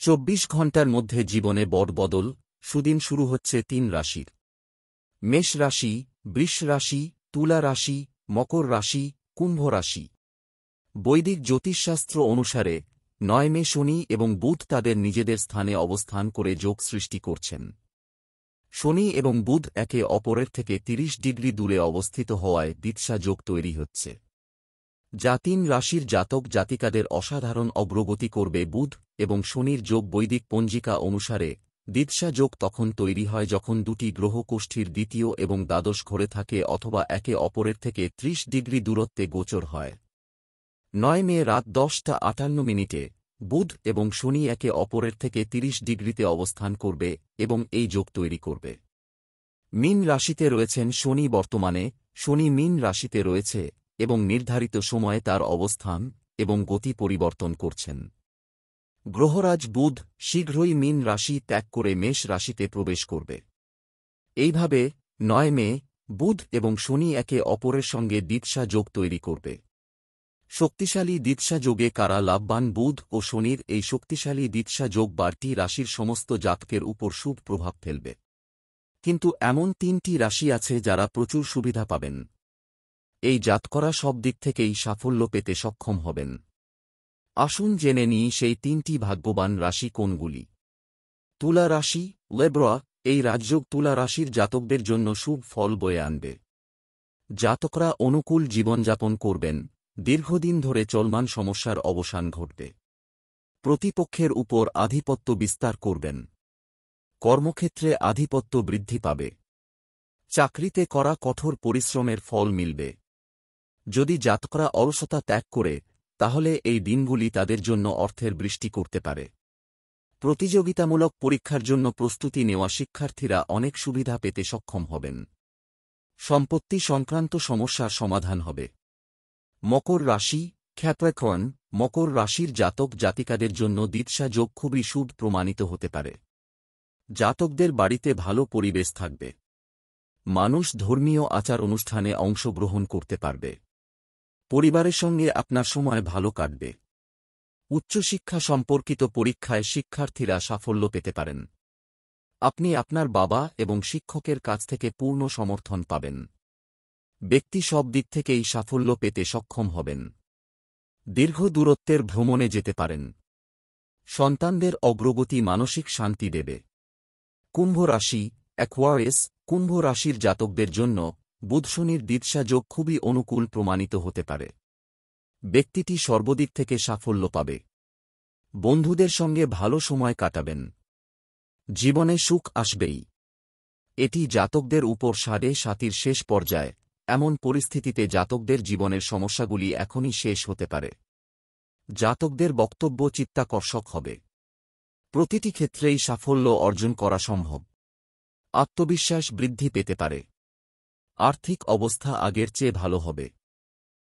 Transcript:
24 ঘণ্টার মধ্যে জীবনে বড় বদল। সুদিন শুরু হচ্ছে 3 রাশির। মেষ রাশি, বৃষ রাশি, তুলা রাশি, মকর রাশি, কুম্ভ রাশি। বৈদিক জ্যোতিষশাস্ত্র অনুসারে 9 মে শনি এবং বুধ তাদের নিজেদের স্থানে অবস্থান করে যোগ সৃষ্টি করছেন। শনি এবং বুধ একে অপরের থেকে 30 ডিগ্রি দূরে অবস্থিত হওয়ায় দ্বিৎসা যোগ তৈরি হচ্ছে, যা 3 রাশির জাতক জাতিকাদের অসাধারণ অগ্রগতি করবে। বুধ এবং শনির যোগ বৈদিক পঞ্জিকা অনুসারে দ্বিৎসা যোগ তখন তৈরি হয় যখন দুটি গ্রহ কোষ্ঠীর দ্বিতীয় এবং দ্বাদশ ঘরে থাকে অথবা একে অপরের থেকে 30 ডিগ্রি দূরত্বে গোচর হয়। 9 মে রাত 10:58 বুধ এবং শনি একে অপরের থেকে 30 ডিগ্রিতে অবস্থান করবে এবং এই যোগ তৈরি করবে। মীন রাশিতে রয়েছেন শনি। বর্তমানে শনি মীন রাশিতে রয়েছে এবং নির্ধারিত সময়ে তার অবস্থান এবং গতি পরিবর্তন করছেন। গ্রহরাজ বুধ শীঘ্রই মীন রাশি ত্যাগ করে মেষ রাশিতে প্রবেশ করবে। এইভাবে 9 মে বুধ এবং শনি একে অপরের সঙ্গে দ্বিৎসা যোগ তৈরি করবে। শক্তিশালী দ্বিৎসা যোগে কারা লাভবান? বুধ ও শনির এই শক্তিশালী দ্বিৎসা যোগ 12টি রাশির সমস্ত জাতকের উপর শুভ প্রভাব ফেলবে। কিন্তু এমন 3টি রাশি আছে যারা প্রচুর সুবিধা পাবেন। এই জাতকরা সব দিক থেকেই সাফল্য পেতে সক্ষম হবেন। আসুন জেনে নিই সেই 3টি ভাগ্যবান রাশি কোনগুলি। তুলা রাশি, লেব্রা। এই রাজযোগ তুলা রাশির জাতকদের জন্য শুভ ফল বয়ে আনবে। জাতকরা অনুকূল জীবনযাপন করবেন, দীর্ঘদিন ধরে চলমান সমস্যার অবসান ঘটবে। প্রতিপক্ষের উপর আধিপত্য বিস্তার করবেন। কর্মক্ষেত্রে আধিপত্য বৃদ্ধি পাবে। চাকরিতে করা কঠোর পরিশ্রমের ফল মিলবে। যদি জাতকরা অলসতা ত্যাগ করে, তাহলে এই দিনগুলি তাদের জন্য অর্থের বৃষ্টি করতে পারে। প্রতিযোগিতামূলক পরীক্ষার জন্য প্রস্তুতি নেওয়া শিক্ষার্থীরা অনেক সুবিধা পেতে সক্ষম হবেন। সম্পত্তি সংক্রান্ত সমস্যার সমাধান হবে। মকর রাশি, ক্যাপ্রিকর্ন। মকর রাশির জাতক জাতিকাদের জন্য দ্বিৎসা যোগ খুবই শুভ প্রমাণিত হতে পারে। জাতকদের বাড়িতে ভালো পরিবেশ থাকবে। মানুষ ধর্মীয় আচার অনুষ্ঠানে অংশগ্রহণ করতে পারবে। পরিবারের সঙ্গে আপনার সময় ভালো কাটবে। উচ্চশিক্ষা সম্পর্কিত পরীক্ষায় শিক্ষার্থীরা সাফল্য পেতে পারেন। আপনি আপনার বাবা এবং শিক্ষকের কাছ থেকে পূর্ণ সমর্থন পাবেন। ব্যক্তি সব দিক থেকেই সাফল্য পেতে সক্ষম হবেন। দীর্ঘ দূরত্বের ভ্রমণে যেতে পারেন। সন্তানদের অগ্রগতি মানসিক শান্তি দেবে। কুম্ভ রাশি, অ্যাকোয়ারিয়াস। কুম্ভ রাশির জাতকদের জন্য বুধ শনির দ্বিৎসা যোগ খুবই অনুকূল প্রমাণিত হতে পারে। ব্যক্তিটি সর্বদিক থেকে সাফল্য পাবে। বন্ধুদের সঙ্গে ভালো সময় কাটাবেন। জীবনে সুখ আসবেই। এটি জাতকদের উপর 7.5 শেষ পর্যায়ে। এমন পরিস্থিতিতে জাতকদের জীবনের সমস্যাগুলি এখনই শেষ হতে পারে। জাতকদের বক্তব্য চিত্তাকর্ষক হবে। প্রতিটি ক্ষেত্রেই সাফল্য অর্জন করা সম্ভব। আত্মবিশ্বাস বৃদ্ধি পেতে পারে। আর্থিক অবস্থা আগের চেয়ে ভালো হবে।